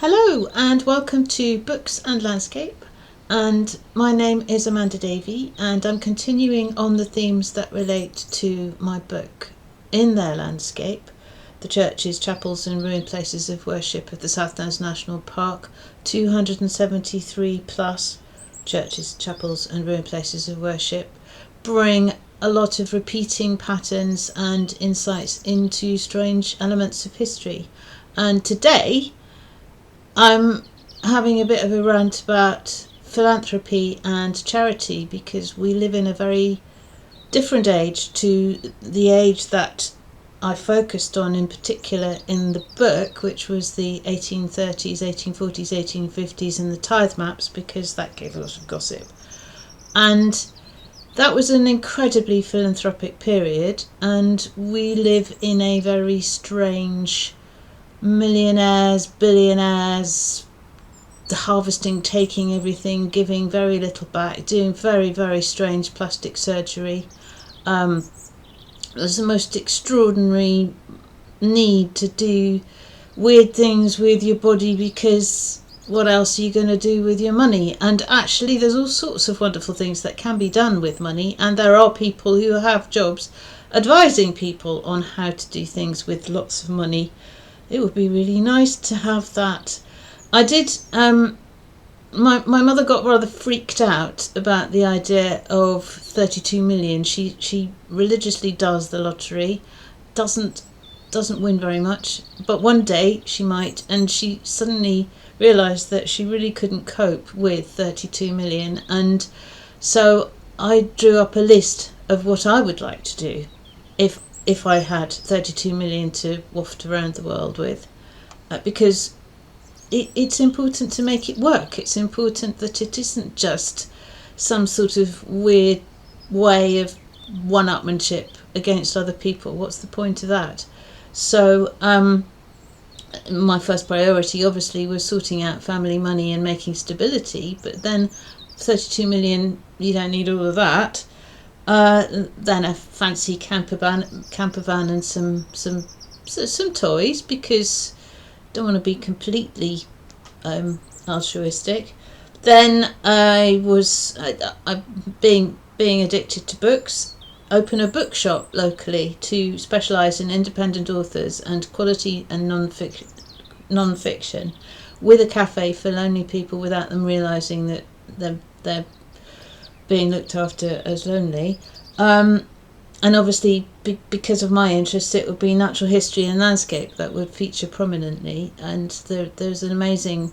Hello and welcome to Books and Landscape, and my name is Amanda Davey, and I'm continuing on the themes that relate to my book In Their Landscape, the churches, chapels and ruined places of worship of the South Downs National Park. 273 plus churches, chapels and ruined places of worship bring a lot of repeating patterns and insights into strange elements of history. And today I'm having a bit of a rant about philanthropy and charity, because we live in a very different age to the age that I focused on in particular in the book, which was the 1830s, 1840s, 1850s and the tithe maps, because that gave a lot of gossip. And that was an incredibly philanthropic period, and we live in a very strange millionaires, billionaires, harvesting, taking everything, giving very little back, doing very, very strange plastic surgery. There's the most extraordinary need to do weird things with your body, because what else are you going to do with your money? And actually there's all sorts of wonderful things that can be done with money, and there are people who have jobs advising people on how to do things with lots of money. It would be really nice to have that. I did, my mother got rather freaked out about the idea of 32 million. She religiously does the lottery, doesn't win very much, but one day she might, and she suddenly realised that she really couldn't cope with 32 million. And so I drew up a list of what I would like to do if I had 32 million to waft around the world with, because it's important to make it work. It's important that it isn't just some sort of weird way of one-upmanship against other people. What's the point of that? So my first priority obviously was sorting out family money and making stability, but then 32 million, you don't need all of that. Then a fancy camper van and some toys, because don't want to be completely altruistic. Then I being addicted to books, open a bookshop locally to specialise in independent authors and quality and non-fiction, with a cafe for lonely people without them realising that they're being looked after as lonely. And obviously because of my interests, it would be natural history and landscape that would feature prominently. And there's an amazing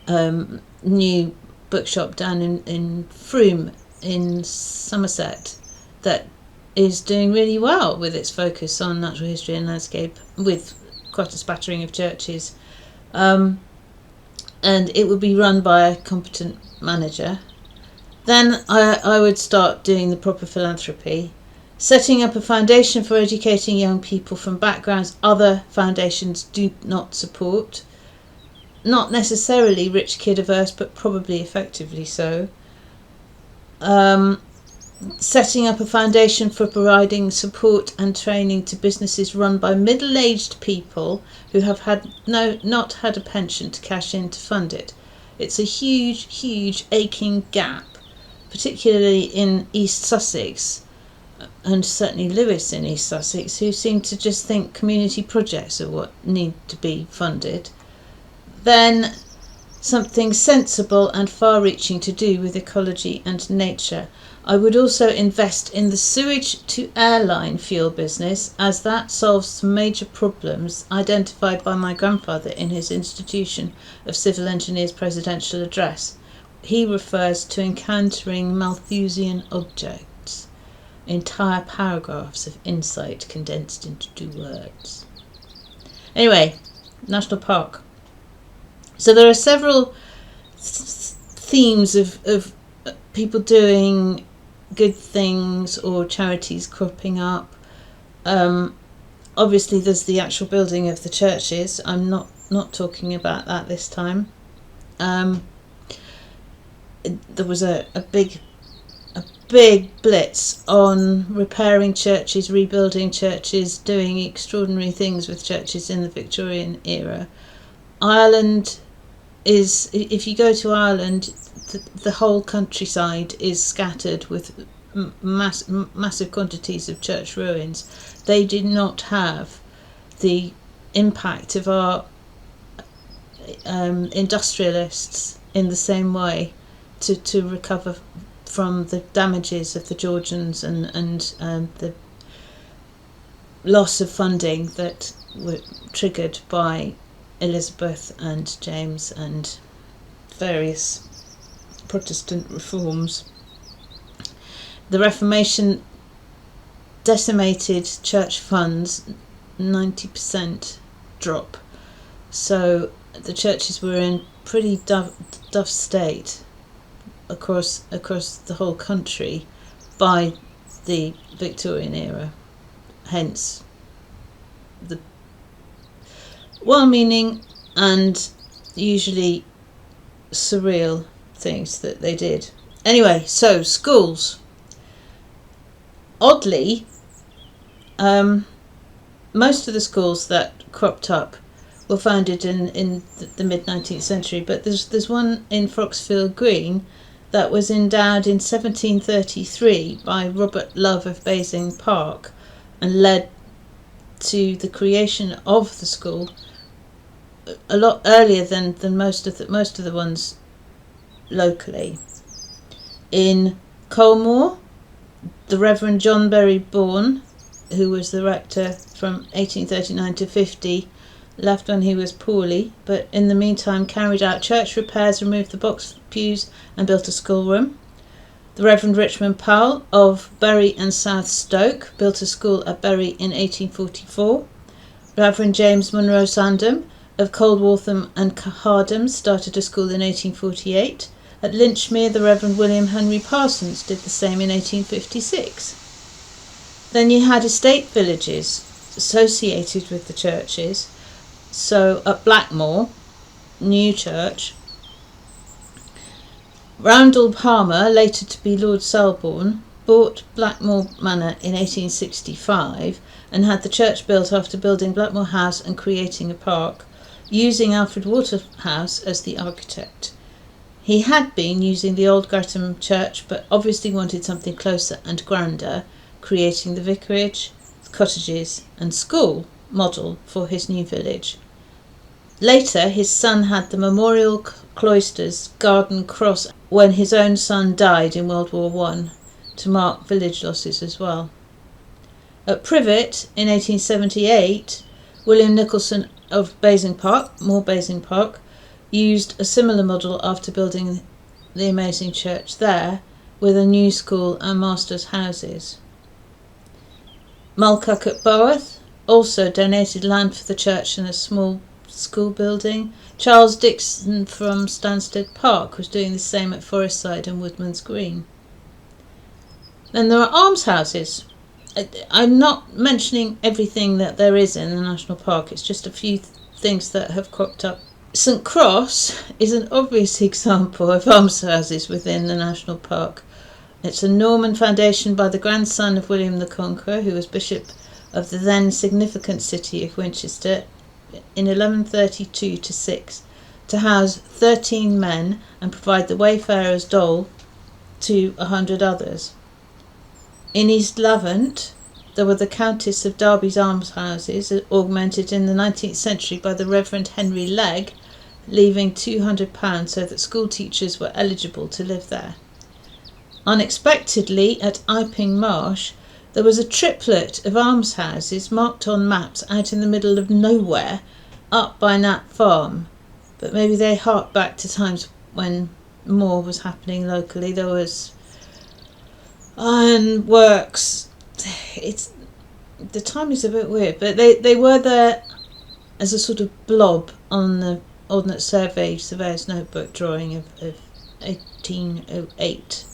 new bookshop down in Frome in Somerset that is doing really well with its focus on natural history and landscape, with quite a spattering of churches. And it would be run by a competent manager. Then I would start doing the proper philanthropy, setting up a foundation for educating young people from backgrounds other foundations do not support. Not necessarily rich kid averse, but probably effectively so. Setting up a foundation for providing support and training to businesses run by middle-aged people who have not had a pension to cash in to fund it. It's a huge aching gap, particularly in East Sussex, and certainly Lewis in East Sussex, who seem to just think community projects are what need to be funded. Then something sensible and far-reaching to do with ecology and nature. I would also invest in the sewage to airline fuel business, as that solves some major problems identified by my grandfather in his Institution of Civil Engineers presidential address. He refers to encountering Malthusian objects. Entire paragraphs of insight condensed into 2 words. Anyway, National Park. So there are several themes of people doing good things or charities cropping up. Obviously there's the actual building of the churches. I'm not talking about that this time. There was a big blitz on repairing churches, rebuilding churches, doing extraordinary things with churches in the Victorian era. Ireland is, if you go to Ireland, the whole countryside is scattered with massive quantities of church ruins. They did not have the impact of our industrialists in the same way to recover from the damages of the Georgians and the loss of funding that were triggered by Elizabeth and James and various Protestant reforms. The Reformation decimated church funds, 90% drop. So the churches were in pretty duff state across the whole country by the Victorian era. Hence the well-meaning and usually surreal things that they did. Anyway, so schools. Oddly, most of the schools that cropped up were founded in the mid-19th century, but there's one in Froxfield Green that was endowed in 1733 by Robert Love of Basing Park and led to the creation of the school a lot earlier than most of the ones locally. In Colmore, the Reverend John Berry Bourne, who was the rector from 1839 to 50, left when he was poorly, but in the meantime carried out church repairs, removed the box pews and built a schoolroom. The Reverend Richmond Powell of Bury and South Stoke built a school at Bury in 1844. Reverend James Munro Sandham of Coldwatham and Hardham started a school in 1848. At Lynchmere, the Reverend William Henry Parsons did the same in 1856. Then you had estate villages associated with the churches. So at Blackmore, New Church, Roundel Palmer, later to be Lord Selborne, bought Blackmore Manor in 1865 and had the church built after building Blackmore House and creating a park, using Alfred Waterhouse as the architect. He had been using the old Grantham Church, but obviously wanted something closer and grander, creating the vicarage, cottages and school model for his new village. Later, his son had the Memorial Cloisters Garden Cross when his own son died in World War I, to mark village losses as well. At Privet in 1878, William Nicholson of Basing Park, more Basing Park, used a similar model after building the amazing church there, with a new school and masters' houses. Mulcock at Boworth also donated land for the church and a small school building. Charles Dixon from Stansted Park was doing the same at Forestside and Woodman's Green. Then there are almshouses. I'm not mentioning everything that there is in the national park, it's just a few things that have cropped up. St Cross is an obvious example of almshouses within the national park. It's a Norman foundation by the grandson of William the Conqueror, who was bishop of the then significant city of Winchester in 1132 to 6, to house 13 men and provide the wayfarers' dole to 100 others. In East Lavant, there were the Countess of Derby's almshouses, augmented in the 19th century by the Reverend Henry Legg, leaving £200 so that school teachers were eligible to live there. Unexpectedly, at Iping Marsh, there was a triplet of almshouses marked on maps out in the middle of nowhere, up by Nat Farm. But maybe they hark back to times when more was happening locally. There was iron works. The time is a bit weird, but they were there as a sort of blob on the Ordnance Survey Surveyor's Notebook drawing of 1808.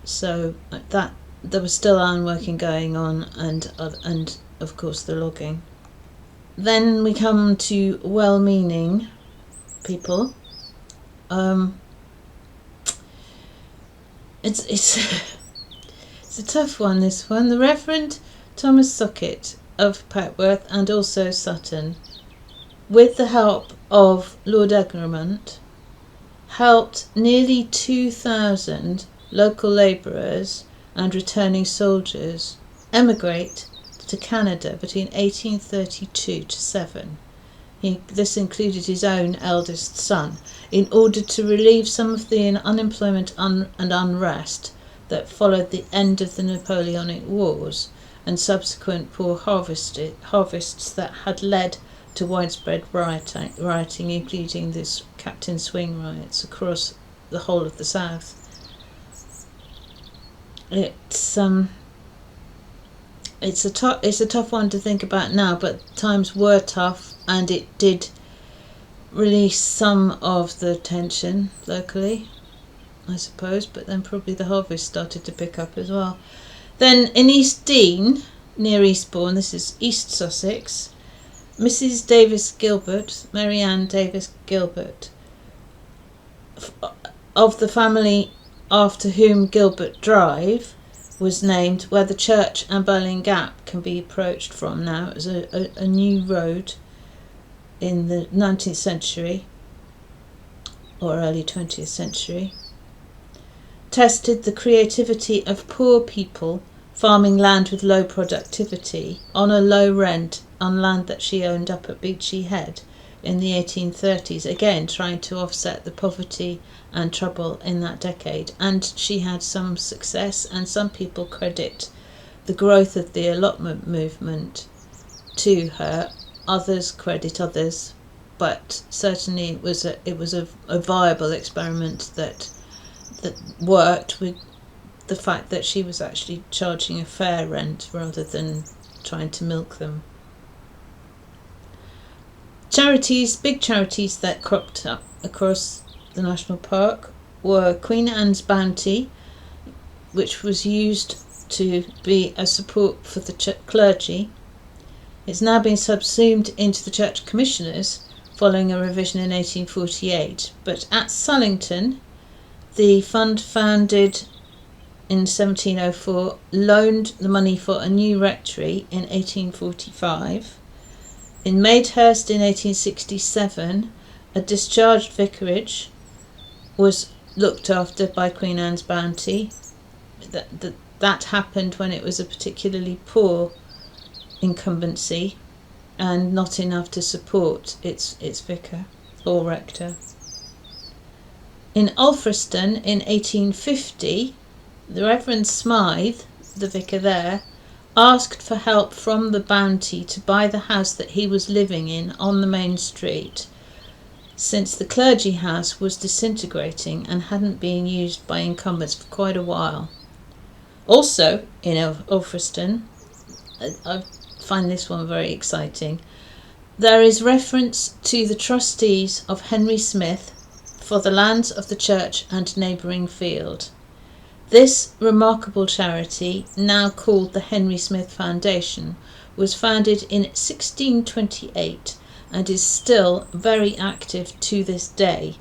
So that there was still ironworking going on, and of course the logging. Then we come to well-meaning people. It's a tough one, this one. The Reverend Thomas Socket of Petworth and also Sutton, with the help of Lord Egremont helped nearly 2,000 local labourers and returning soldiers emigrate to Canada between 1832 to 7. This included his own eldest son, in order to relieve some of the unemployment and unrest that followed the end of the Napoleonic Wars and subsequent poor harvests that had led to widespread rioting, including this Captain Swing riots across the whole of the South. It's a tough one to think about now, but times were tough, and it did release some of the tension locally, I suppose, but then probably the harvest started to pick up as well. Then in East Dean, near Eastbourne, this is East Sussex, Mrs. Davis Gilbert, Mary Ann Davis Gilbert, of the family after whom Gilbert Drive was named, where the church and Berlin Gap can be approached from now as a new road in the 19th century or early 20th century, tested the creativity of poor people farming land with low productivity on a low rent on land that she owned up at Beachy Head in the 1830s, again trying to offset the poverty and trouble in that decade. And she had some success, and some people credit the growth of the allotment movement to her. Others credit others, but certainly it was a viable experiment that worked, with the fact that she was actually charging a fair rent rather than trying to milk them. Big charities that cropped up across the national park were Queen Anne's Bounty, which was used to be a support for the clergy. It's now been subsumed into the Church Commissioners following a revision in 1848. But at Sullington, the fund founded in 1704 loaned the money for a new rectory in 1845. In Maidhurst in 1867, a discharged vicarage was looked after by Queen Anne's Bounty. That happened when it was a particularly poor incumbency and not enough to support its vicar or rector. In Alfriston in 1850, the Reverend Smythe, the vicar there, asked for help from the Bounty to buy the house that he was living in on the main street, since the clergy house was disintegrating and hadn't been used by incumbents for quite a while. Also in Alfriston, I find this one very exciting, there is reference to the trustees of Henry Smith for the lands of the church and neighbouring field. This remarkable charity, now called the Henry Smith Foundation, was founded in 1628 and is still very active to this day.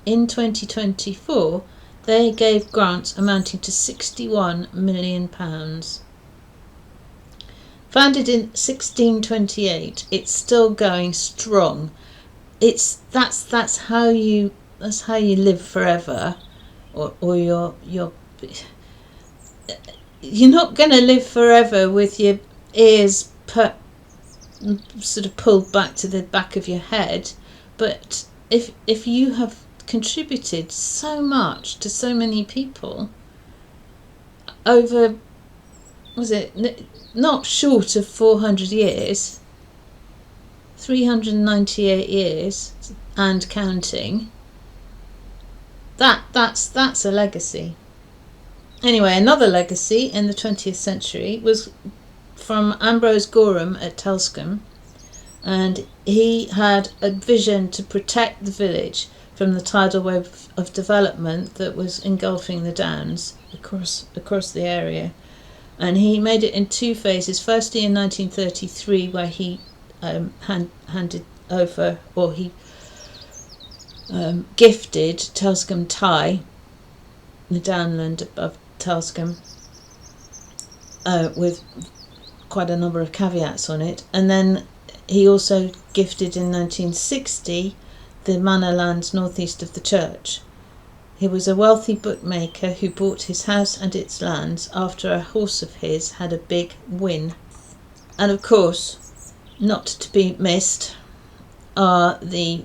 In 2024, they gave grants amounting to £61 million. Founded in 1628, it's still going strong. That's how you live forever, or you're not going to live forever with your ears sort of pulled back to the back of your head. But if you have contributed so much to so many people over, was it not short of 400 years, 398 years and counting, that's a legacy. Anyway, another legacy in the 20th century was from Ambrose Gorham at Telscombe, and he had a vision to protect the village from the tidal wave of development that was engulfing the downs across the area. And he made it in two phases. Firstly in 1933, where he handed over, or he gifted Telscombe Tye, the downland above Telscombe, with quite a number of caveats on it. And then he also gifted in 1960 the manor lands northeast of the church. He was a wealthy bookmaker who bought his house and its lands after a horse of his had a big win. And of course, not to be missed are the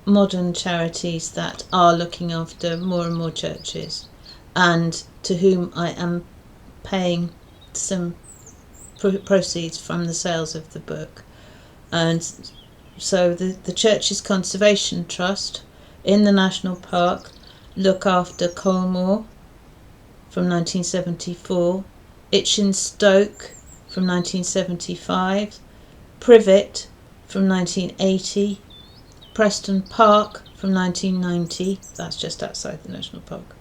modern charities that are looking after more and more churches, and to whom I am paying some proceeds from the sales of the book. And so the Churches Conservation Trust in the National Park look after Colmore from 1974, Itchen Stoke from 1975, Privet from 1980, Preston Park from 1990, that's just outside the National Park,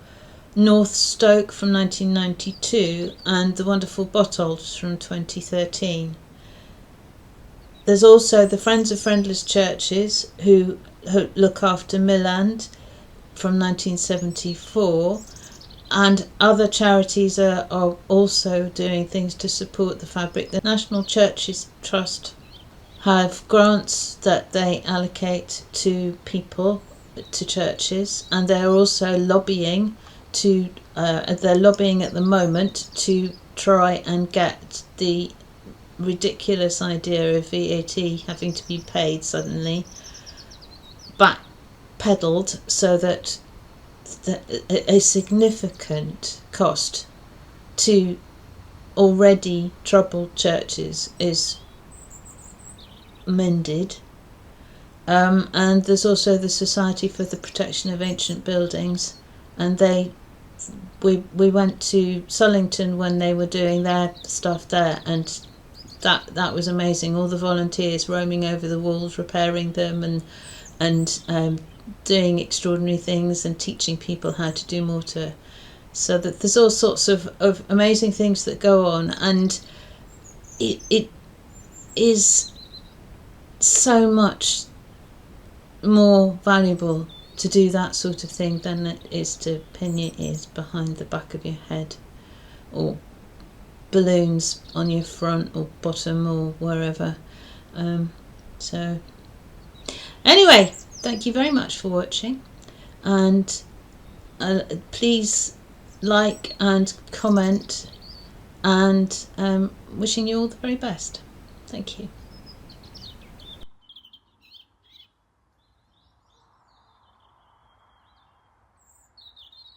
North Stoke from 1992, and the wonderful Botolds from 2013. There's also the Friends of Friendless Churches who look after Milland from 1974, and other charities are also doing things to support the fabric. The National Churches Trust have grants that they allocate to people, to churches, and they're also lobbying they're lobbying at the moment to try and get the ridiculous idea of VAT having to be paid suddenly backpedaled, so that a significant cost to already troubled churches is mended. And there's also the Society for the Protection of Ancient Buildings, and we went to Sullington when they were doing their stuff there, and that was amazing. All the volunteers roaming over the walls, repairing them, and doing extraordinary things and teaching people how to do mortar. So that there's all sorts of amazing things that go on, and it is so much more valuable to do that sort of thing than it is to pin your ears behind the back of your head, or balloons on your front or bottom or wherever. So anyway, thank you very much for watching, and please like and comment, and wishing you all the very best. Thank you.